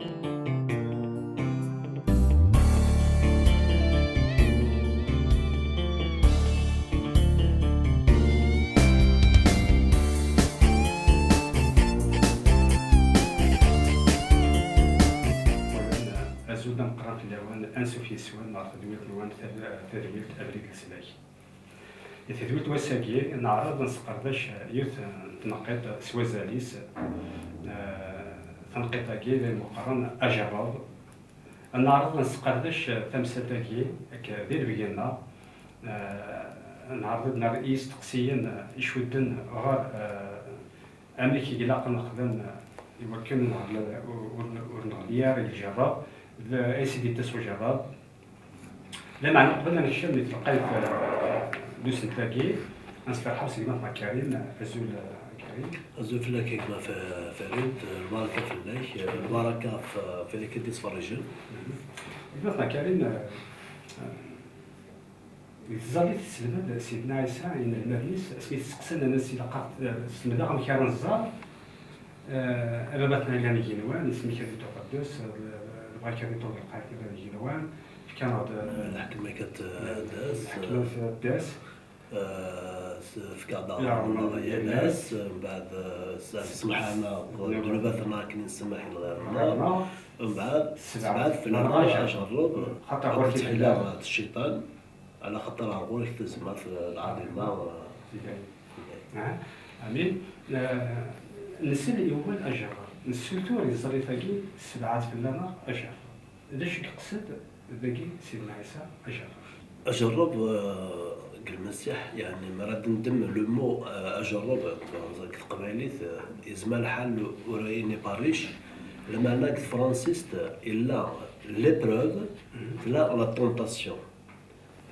أزود نقرا في الأوان أنسو في سوان نعرف تدوير الوان تدوير أبريد السلاك. تدوير وساقي نعرض نسقرداش يرث تنقيط سوازاليس تنقيطاكي للمقارن أجراد نعرض نسقرداش تمساتاكي كذير بينا نعرض رئيس تقسيا يشودن غير أمريكي قلاق نخدم يمكن ورنغليار الجراب اي سي دي تسوى جراب لا معنى قبلنا نكشف نتلقى في دوس نتلاقي نسفر حوس كيما مع كريم أزول كريم أزول فينا كيما فريد البركة في الله البركة في ذيك اللي تفرجن كيما مع كريم يتزالي تسلمد سيدنا عيسى إن المجلس سميت تسقسنا الناس إلا قاعد تسلمد غير مكان الزار أباباتنا إلا نجينوان اسمي كذي تقدس بغا كذي طول القاعدة إلا نجينوان كان هذا الحكمة كانت داس الحكمة في داس في قاعدة ناس بعد سمحنا ذنوباتنا كنا نسمحين غيرنا ومن بعد في الراجع جرب حتى تحيلا الشيطان على خطر عقولك تسمى في العظيمة امين نسل اول اجر نسلتو ريزالي ثاقي سبعات في اللنا اجر ليش يقصد ذاكي سيدنا عيسى اجر اجرب المسيح يعني مرات ندم لو مو اجرب القبائليت يزما الحال ورايني باريش لما انا فرانسيست الا ليبروف لا لا تونتاسيون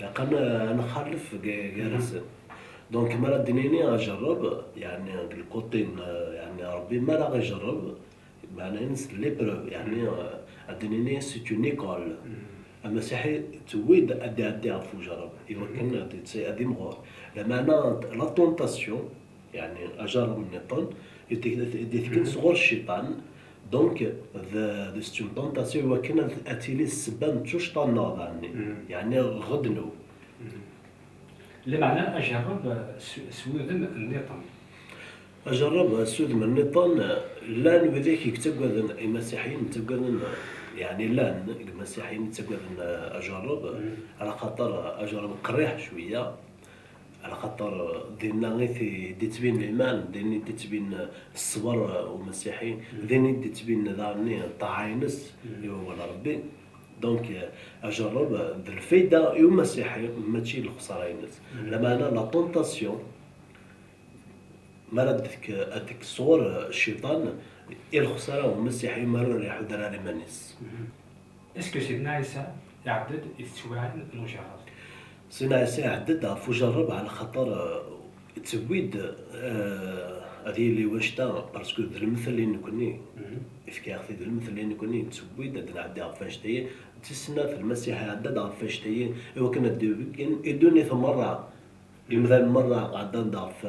لكن انا خالف جالس دونك مرة دينيني اجرب يعني الكوتين يعني ربي ما راه يجرب معناها نس ليبروف يعني الدينيني سي اون ايكول المسيحي تويد ادي عفو جرب يمكن تسي ادي مغور لما انا لا تونتاسيون يعني اجرب النيطون يديك صغور الشيطان دونك ذا ستون تونتاسيون وكان اتيلي السبان توش طناض يعني غدنو اللي معناه أجرب سوذن النظام أجرب سوذن النظام لان بذيك يكتبوا المسيحيين يكتبوا يعني لان المسيحيين يكتبوا أجرب على خاطر أجرب قريح شوية على خاطر دينا غير تبين الإيمان ديني تبين الصبر والمسيحيين ديني تبين ذاني طعاينس ولا ربي دونك اجرب الفايده يوم مسيحي ماشي الخساره ينس لما انا لا طونطاسيون مرضك هذيك صور الشيطان الخساره والمسيحي مروا يريحوا دراري مانيس اسكو سيدنا عيسى يعدد استواء المجرد سيدنا عيسى يعدد فو جرب على خاطر تزويد هذه اللي وشتا باسكو المثل اللي نكوني إفكي أخذ المثل اللي نكوني تزويد نعدي عفاشتي تسنى في المسيح عدد عفاشتي وكنا يدوني ثم مرة يمثل مرة قعدان ضعف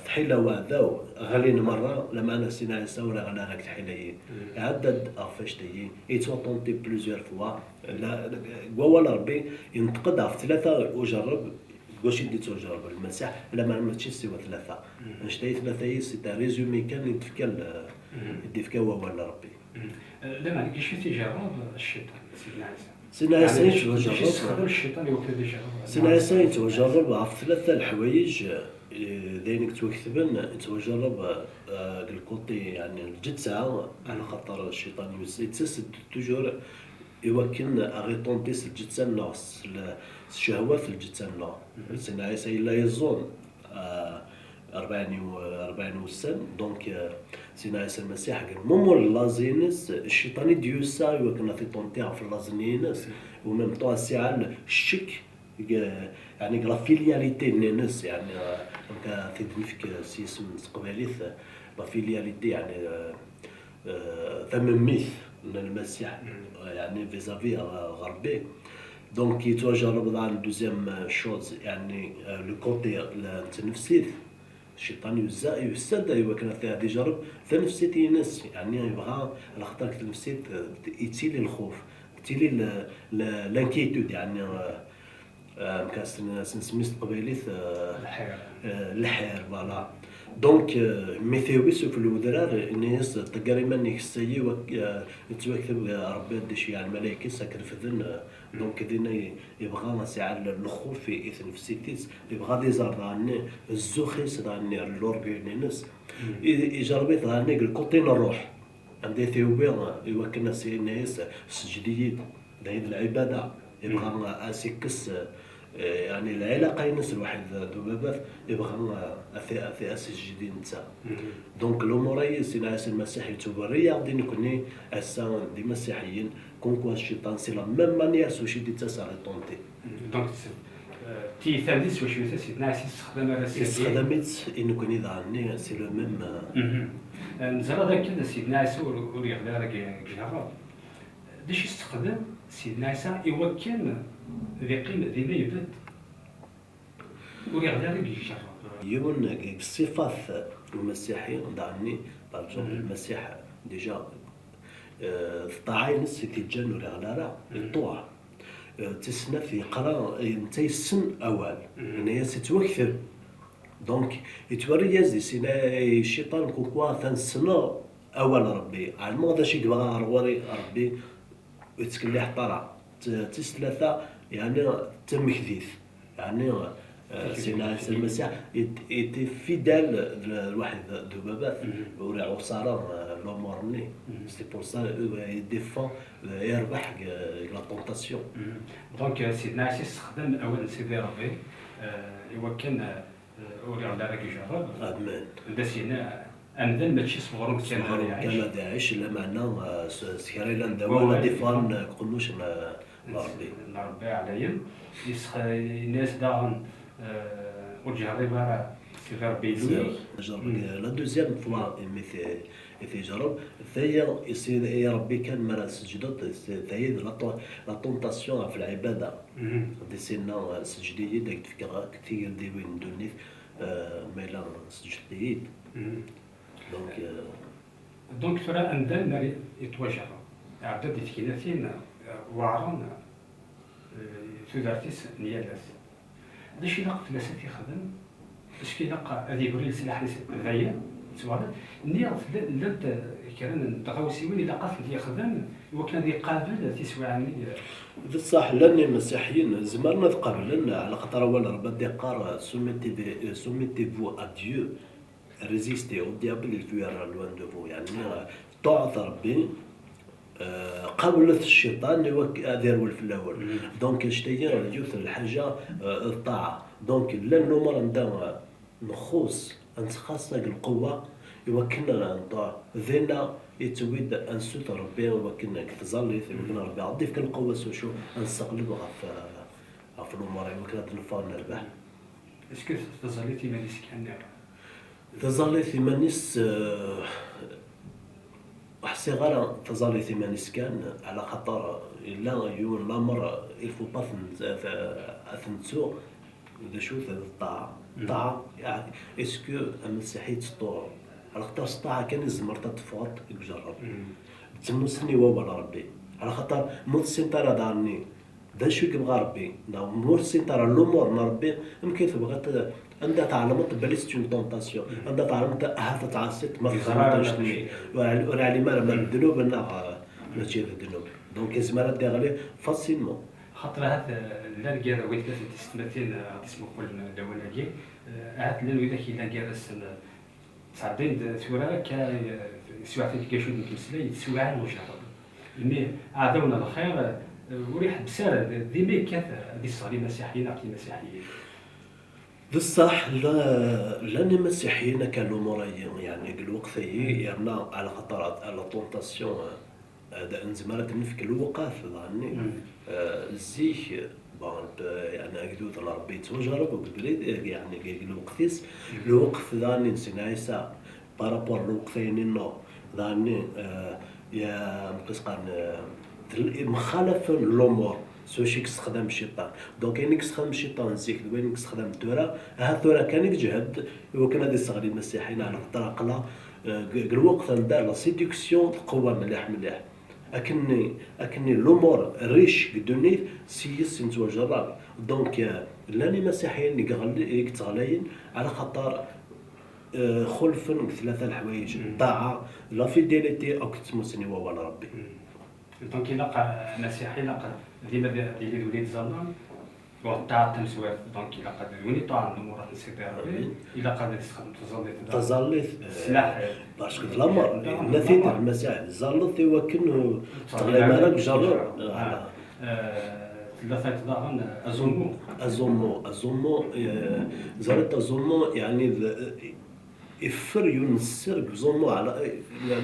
تحيلة وعذاو غالين مرة لما أنا سينا عيسى ولا غانا راك تحيلة عدد عفاشتي يتوطنتي بلوزيور فوا ولا ربي ينتقد عف ثلاثة وجرب واش يدي تجرب المسيح لما ماشي سوى ثلاثة نشتي ثلاثة سي ريزومي كان يدفكا ولا ربي لا ما كاينش تجرب الشيطان سيدنا عيسى يستخدم الشيطان يوكل يجرب سيدنا عيسى يتجرب عف ثلاثة الحوايج ذينك توكتبن يتجرب الكوتي يعني الجدسة على خاطر الشيطان يتسد توجور يمكن أغيطونتيس الجدسة الناس الشهوات في الجدسة الناس سيدنا عيسى إلا يظن 40 وسن دونك سيدنا عيسى المسيح قال مومو لازينس الشيطان يديوسا يمكن في طونتيها في لازينينس وميم طون الساعة الشك يعني لا فيلياليتي نينس يعني في دنيفك سيسم قباليث لا فيلياليتي يعني ثم ميث من المسيح يعني فيزافي غربي دونك يتواجه ربض عن دوزيام شوز يعني لو كوتي التنفسيث الشيطان يسد ايوا كان هذه جرب فنفسيتي ناس يعني يبغى على خاطر نفسيت يتيلي الخوف يتيلي لانكيتود يعني كاس نسميت قبيليت الحياه. الحير فوالا دونك ميثيوس في الودرار الناس تقريبا يكسي يتوكتب ربي دشي يعني الملائكه ساكن في ذن دونك دينا يبغى ساعه الخوف في نفسيتيس يبغى دي زار عني الزوخيس عني اللورغي ناس يجربيت عني الكوتين الروح عندي ثيوبيا يوكلنا سي الناس السجديين داير العباده يبغى اسيكس يعني العلاقه ينس الواحد دبابات يبغى في اساس جديد نتا دونك الامور سي المسيح يتبريا غادي نكوني اسا دي مسيحيين كونكو الشيطان سي لا ميم مانيير سوشي دي تسع طونتي دونك تي ثالث واش يوتا سيدنا عيسى استخدم الرسائل استخدمت ان كوني ضعني سي لو ميم نزرا ذاك سيدنا عيسى وريغلا راك جهرا باش يستخدم سيدنا عيسى يوكل ذي قيمة ذي نيبت وريغلا راك يجرب يون الصفات المسيحية ضعني بارجو المسيح ديجا الطعاينس تيجان وريغلا الطوع تسنى في قرا نتاي السن اول يعني تتوكثر دونك يتوري يزي سينا الشيطان كوكوا ثان سنة اول ربي على ما داشي كبغا رواري ربي يتكلي طلع تيس ثلاثة يعني تم حديث يعني سيدنا المسيح يتي فيدال الواحد دبابات ولا عصارة الامور ني سي بور سا يديفون يربح لا طونطاسيون دونك سيدنا عيسى استخدم اول سيدي ربي يوكل وري على راك يجرب امين داسينا امدن ماشي صغرهم كان داعش لا معنى سكريلا دواء ديفان كلوش نربي عليهم الناس داغن وجهري بارا سي غير بيلوي لا دوزيام فوا مثل جرب ثايا يصير يا ربي كان مرا سجدت ثايا لا طونطاسيون في العباده دي سينا سجدي داك تفكر كثير ديوين دونيت ميلا سجدي دونك ترى أندل يتوجه عدد تكيناتين وعران تدارتيس نيالاس داش يلاق ثلاثة يخدم اش كيلاق هذه بريل سلاح ذايا سؤال نيا لنت كان تغاوسيوين إلا قاتل يخدم وكان ذي قابل تسوى عني بصح لاني مسيحيين زمرنا قبل على خاطر اول ربي ديقار سوميتي فو ا ديو ريزيستي او ديابل الفيار لوان دو فو يعني طاعة ربي قبلت الشيطان دار في الاول دونك شتيا اليوث الحاجه الطاعه دونك لا النمر عندنا نخوص نتخاص القوه يوكلنا نطاع ذينا يتويد انسوت ربي وكنا كتزالي يمكن ربي عضي في القوه شو نستقلبها في الامور يمكن نفار نربح اسكو تزاليتي مانيس كان تظل ثمانيس أحسي غير تظل ثمانيس كان على خطر إلا يون لامر الفو با ثنتسو إذا شو الطاعة الطاعة يعني إسكو المسيحية تطوع على خطر الطاعة كان الزمر تتفوت يجرب تمنسني وابا ربي على خطر موت ترى دارني دا شو كيبغى ربي موت ترى الأمور ربي يمكن تبغى عندها تعلمت بليست اون طونطاسيون عندها تعلمت هذا تعصيت ما فهمتش ولا علي ما الذنوب انا ماشي الذنوب دونك زعما دير فاسيلمون خاطر هذا لا نقال ويت تستمتين اسمه كل دوله ديال عاد لا ويت كي لا نقال صعدين ثورة سواء في كيشو المسلي سواء المجرد مي عادونا الخير وريح بسال ديما كانت هذه الصغيره مسيحيين عقلي مسيحيين بصح لاني مسيحيين كانوا مورايين يعني الوقت هي يعني على خطرات على طونطاسيون هذا انزمارات نفك الوقاف ظني الزيك بون يعني اكدود ربي تجرب وبالبريد يعني الوقتيس الوقف ظني نسينا عيسى بارابور الوقتين نو ظني يا مقصقان مخالف الامور سوشي كستخدم الشيطان. دونك كاين كستخدم الشيطان زيك وين كستخدم الثوره، ها الثوره كان يجهد وكان هذا يستغل المسيحيين على خاطر عقلا الوقت دار لا سيدكسيون قوه مليح. اكني الامور الريش قدوني سيس نتو جرب. دونك لاني مسيحيين اللي كتغلين على خاطر خلفا ثلاثه الحوايج: الطاعه، لا فيديليتي، او كتمسني ولا ربي. دونك إلا مسيحي إلا ديما ديال وليد زمان والطاعة تمسوات. دونك إلا قد يوني طاعة نمورات نسيتي ربي إلا قد يستخدم تزلط سلاح باسكو الامر نثيت المسيح زلط يوكن تغلب مالك جرب. ثلاثة داغن أزومو زرت أزومو يعني إفر ينسر زومو على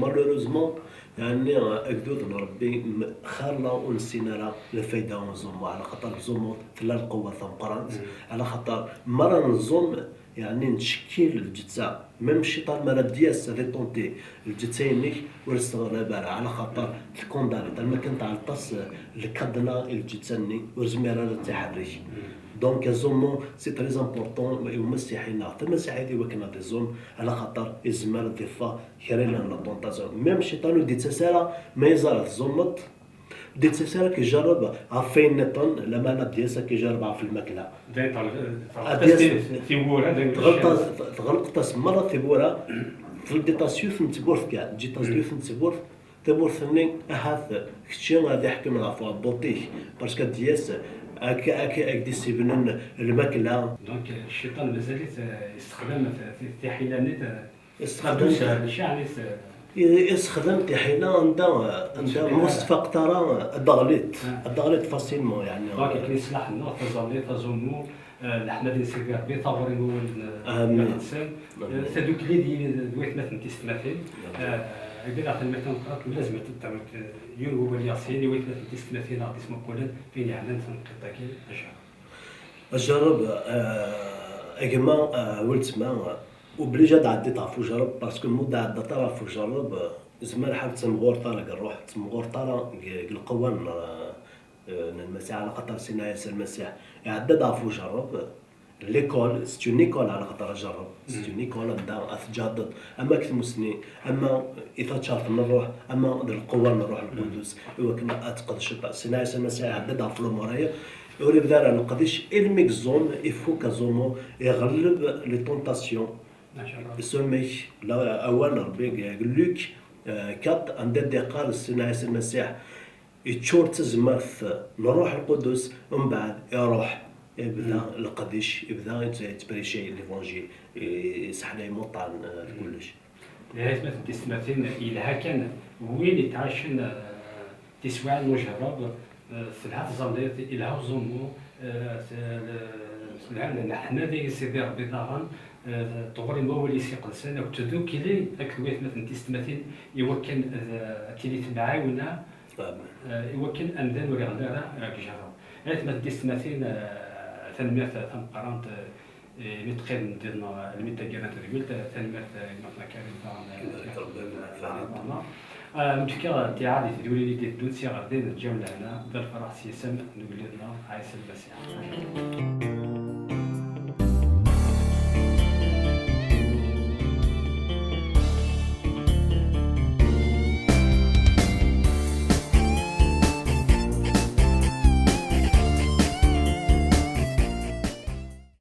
مالوروزمون يعني أكدود ربي خارنا ونسينا الفايدة ونزومو على خاطر زومو ثلاث القوة ثمقرانت على خاطر مرة نزوم يعني نشكيل الجثة ميم الشيطان مرة دياس ريطونتي الجثينيك ورستغرب على خاطر تكونداني ما كنت على الطاس الكدنا الجثني ورزميرا تحرك. دونك زومو سي تري امبورطون المسيحيين حتى المسيحيين وكنا دي زوم على خاطر يزمر الضفه كرينا لا طونطاسيون ميم الشيطان ودي تسالا ما يزال زومت دي تسالا كيجرب عفين نطن لما انا ديسا كيجرب في الماكله تغلق تاس مره ثبوره تلدي تاسيوف نتبورث كاع تجي تاسيوف نتبورث تبورثني هذا كشي غادي يحكم على فوا بوطيك باسكو دياس اك ديسيبلين الماكله. دونك الشيطان مازال يستخدم في حيلانات يستخدم يعني يستخدم حيله عندها مصفق ترى الضغليت فاسيلمون يعني. دونك كاين سلاح النوع تزاليت تزومو الحمد نسير به طابورين هو الانسان هذوك اللي دويت مثلا تستمثل إذا عطينا مثلا لازم تتعمل يون هو الياسين ويت تستمثل على اسمه كولن فين يعني تنقطع كي الجرب اجماع ولت ما وبليجا عدي تعرفوا جرب باسكو المده عدى تعرفوا جرب زمان حال تمغور طالق الروح تمغور طالق القوان المسيح على خاطر سيدنا عيسى المسيح عدى تعرفوا جرب ليكول سي اون ايكول على خاطر جرب سي اون ايكول عندها اتجدد اما كتمسني اما اذا تشارط من الروح اما القوه من الروح القدس هو كنا اعتقد الشيطان سيدنا عيسى المسيح عدى تعرفوا الامور يوري بدار على القديش الميكزوم يفو كازومو يغلب لي طونطاسيون سمي لا اول ربي لوك كات عند الدقار السنة عيسى المسيح يتشور تزمرث نروح القدس ومن بعد يروح يبدا القديش يبدا يتبريشي ليفونجيل يسحنا يموطع كلش. لهذا مثل تسمثين إلى كان وين يتعشن تسوى المجرب في الحال زمريت إلى هوزمو حنا ذي سيدي ربي طاغن طغري ما ولي سيقلسان او تدو كيلي اكلويت مثلا تستمثل يوكن تيلي معاونه يوكن امدان ولا غداره كجرب مثلا تستمثل ثنمات ثم قرانت متقن ديالنا الميتاجرات ريولت ثنمات مثلا كان متكرر تعالي تقولي لي تدوت سي غادي نتجاوب لهنا دار فرح سيسم نقول لنا عيسى المسيح.